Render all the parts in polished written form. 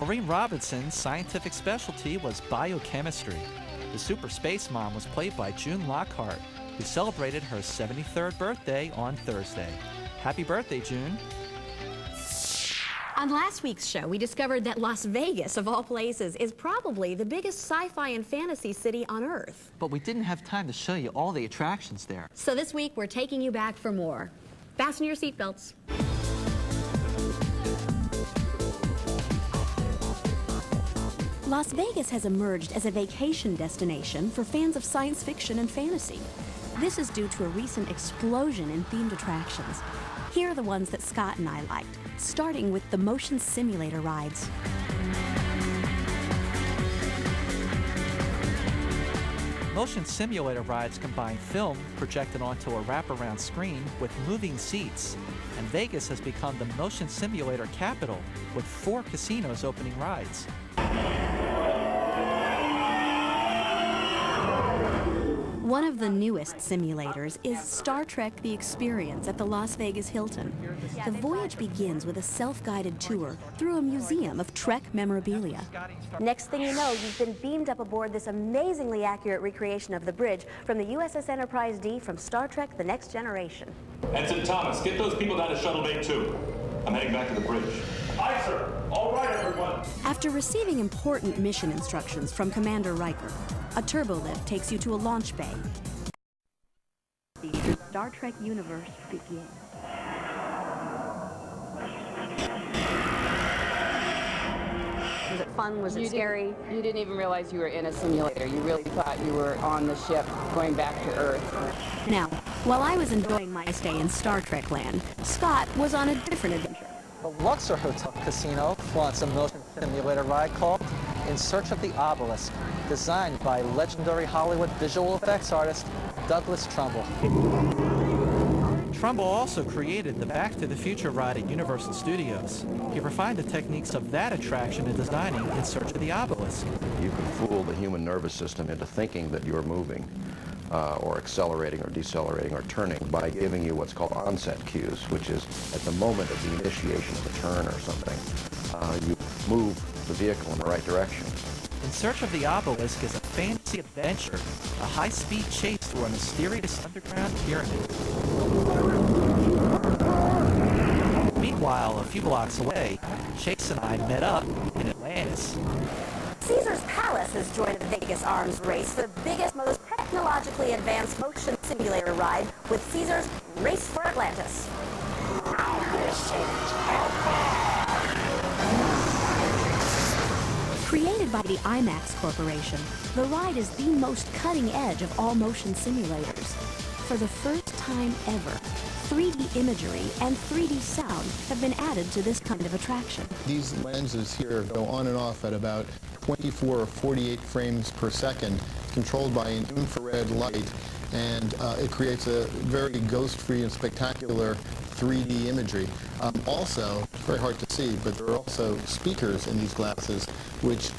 Maureen Robinson's scientific specialty was biochemistry. The super space mom was played by June Lockhart, who celebrated her 73rd birthday on Thursday. Happy birthday, June. On last week's show, we discovered that Las Vegas, of all places, is probably the biggest sci-fi and fantasy city on Earth. But we didn't have time to show you all the attractions there. So this week, we're taking you back for more. Fasten your seatbelts. Las Vegas has emerged as a vacation destination for fans of science fiction and fantasy. This is due to a recent explosion in themed attractions. Here are the ones that Scott and I liked, starting with the motion simulator rides. Motion simulator rides combine film projected onto a wraparound screen with moving seats, and Vegas has become the motion simulator capital with 4 casinos opening rides. One of the newest simulators is Star Trek: The Experience at the Las Vegas Hilton. The voyage begins with a self-guided tour through a museum of Trek memorabilia. Next thing you know, you've been beamed up aboard this amazingly accurate recreation of the bridge from the USS Enterprise D from Star Trek: The Next Generation. Ensign Thomas, get those people down to Shuttle Bay 2. I'm heading back to the bridge. Aye, sir. All right, everyone. After receiving important mission instructions from Commander Riker, a turbolift takes you to a launch bay. The Star Trek universe begins. Was it fun? Was it scary? You didn't even realize you were in a simulator. You really thought you were on the ship going back to Earth. Now, while I was enjoying my stay in Star Trek land, Scott was on a different adventure. The Luxor Hotel Casino flaunts a motion simulator ride called In Search of the Obelisk, designed by legendary Hollywood visual effects artist Douglas Trumbull. Trumbull also created the Back to the Future ride at Universal Studios. He refined the techniques of that attraction in designing In Search of the Obelisk. You can fool the human nervous system into thinking that you're moving, or accelerating or decelerating or turning by giving you what's called onset cues, which is at the moment of the initiation of a turn or something, you move the vehicle in the right direction. In Search of the Obelisk is a fantasy adventure, a high-speed chase through a mysterious underground pyramid. Meanwhile, a few blocks away, Chase and I met up in Atlantis. Caesar's Palace has joined the Vegas Arms Race, the biggest, most technologically advanced motion simulator ride with Caesar's Race for Atlantis. Created by the IMAX Corporation, the ride is the most cutting edge of all motion simulators. For the first time ever, 3D imagery and 3D sound have been added to this kind of attraction. These lenses here go on and off at about 24 or 48 frames per second, controlled by an infrared light, and it creates a very ghost-free and spectacular 3D imagery. Also, it's very hard to see, but there are also speakers in these glasses which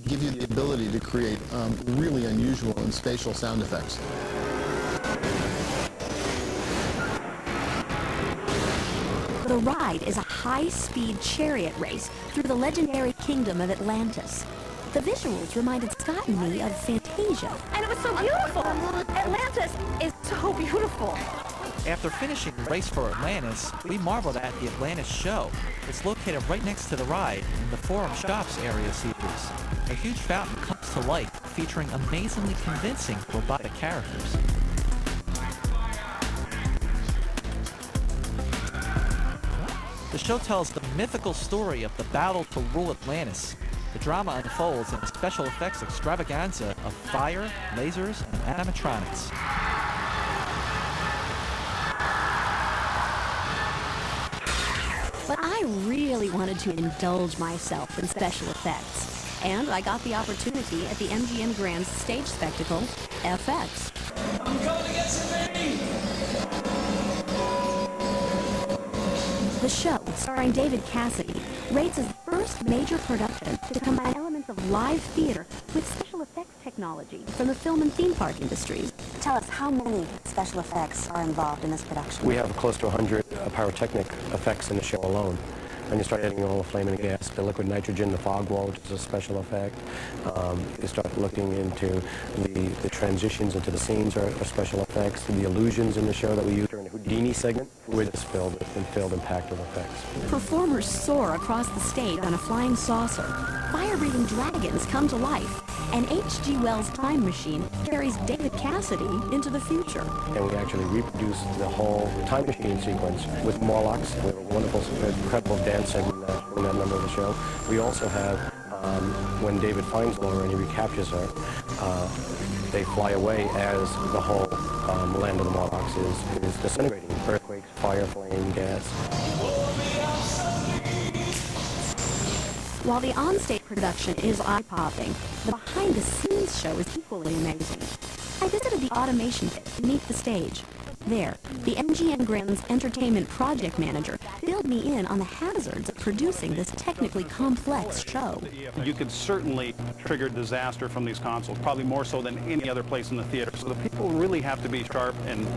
give you the ability to create really unusual and spatial sound effects. The ride is a high-speed chariot race through the legendary kingdom of Atlantis. The visuals reminded Scott and me of Fantasia. And it was so beautiful! Atlantis is so beautiful! After finishing Race for Atlantis, we marveled at the Atlantis show. It's located right next to the ride in the Forum Shops area series. A huge fountain comes to life, featuring amazingly convincing robotic characters. The show tells the mythical story of the battle to rule Atlantis. The drama unfolds in a special effects extravaganza of fire, lasers, and animatronics. But I really wanted to indulge myself in special effects, and I got the opportunity at the MGM Grand's stage spectacle, FX. I'm coming to get some baby! The show, starring David Cassidy, rates as the first major production to combine elements of live theater with special effects technology from the film and theme park industries. Tell us, how many special effects are involved in this production? We have close to 100 pyrotechnic effects in the show alone. and you start adding all the flaming gas, the liquid nitrogen, the fog wall, which is a special effect. You start looking into the transitions into the scenes are special effects. The illusions in the show that we use during the Houdini segment were just filled and packed with effects. Performers soar across the stage on a flying saucer. Fire-breathing dragons come to life. And H.G. Wells' time machine carries David Cassidy into the future. And we actually reproduce the whole time machine sequence with Morlocks. We have a wonderful, incredible dance segment in that number of the show. We also have, when David finds Laura and he recaptures her, they fly away as the whole land of the Morlocks is disintegrating. Earthquakes, fire, flame, gas. While the onstage production is eye-popping, the behind-the-scenes show is equally amazing. I visited the automation pit beneath the stage. There, the MGM Grand's entertainment project manager filled me in on the hazards of producing this technically complex show. You could certainly trigger disaster from these consoles, probably more so than any other place in the theater. So the people really have to be sharp and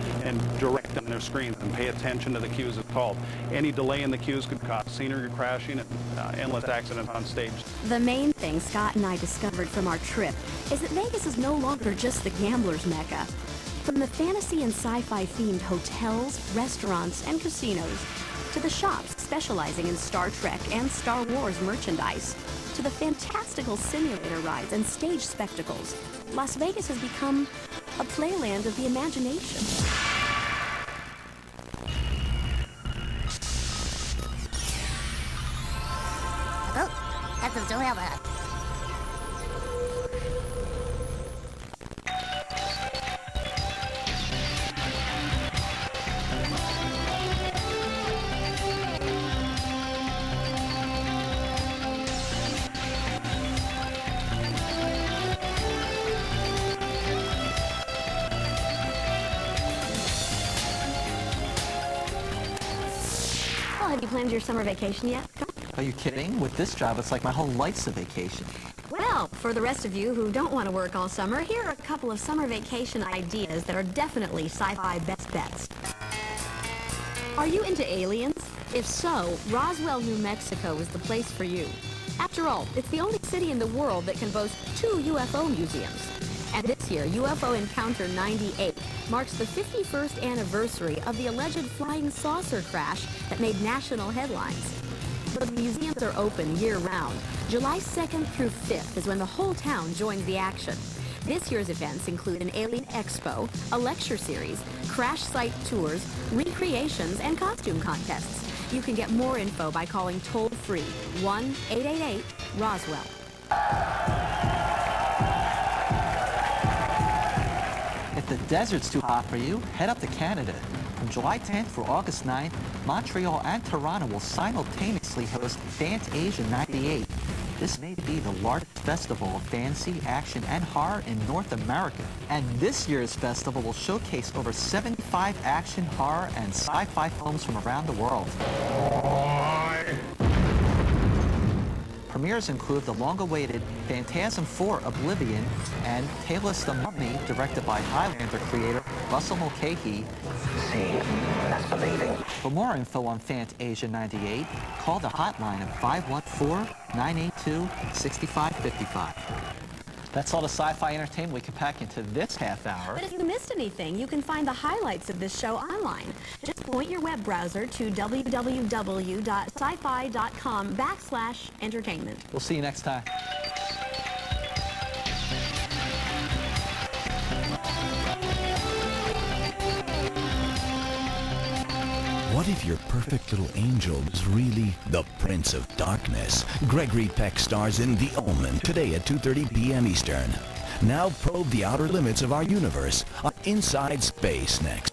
direct on their screens and pay attention to the cues it's called. Any delay in the cues could cause scenery crashing and endless accidents on stage. The main thing Scott and I discovered from our trip is that Vegas is no longer just the gambler's mecca. From the fantasy and sci-fi themed hotels, restaurants, and casinos, to the shops specializing in Star Trek and Star Wars merchandise, to the fantastical simulator rides and stage spectacles, Las Vegas has become a playland of the imagination. Oh, that's a Zoella. Have you planned your summer vacation yet? Are you kidding? With this job, it's like my whole life's a vacation. Well, for the rest of you who don't want to work all summer, here are a couple of summer vacation ideas that are definitely sci-fi best bets. Are you into aliens? If so, Roswell, New Mexico is the place for you. After all, it's the only city in the world that can boast 2 UFO museums. And this year, UFO Encounter 98 marks the 51st anniversary of the alleged flying saucer crash that made national headlines. But the museums are open year-round. July 2nd through 5th is when the whole town joins the action. This year's events include an alien expo, a lecture series, crash site tours, recreations, and costume contests. You can get more info by calling toll-free 1-888-ROSWELL. If the desert's too hot for you, head up to Canada. From July 10th through August 9th, Montreal and Toronto will simultaneously host Fantasia 98. This may be the largest festival of fantasy, action, and horror in North America. And this year's festival will showcase over 75 action, horror, and sci-fi films from around the world. Premieres include the long-awaited Phantasm 4 Oblivion and Tales the Mummy, directed by Highlander creator Russell Mulcahy. Seeing, that's believing. For more info on Fantasia 98, call the hotline of 514-982-6555. That's all the sci-fi entertainment we can pack into this half hour. But if you missed anything, you can find the highlights of this show online. Just point your web browser to www.sci-fi.com/entertainment. We'll see you next time. What if your perfect little angel was really the Prince of Darkness? Gregory Peck stars in The Omen today at 2:30 p.m. Eastern. Now probe the outer limits of our universe on Inside Space next.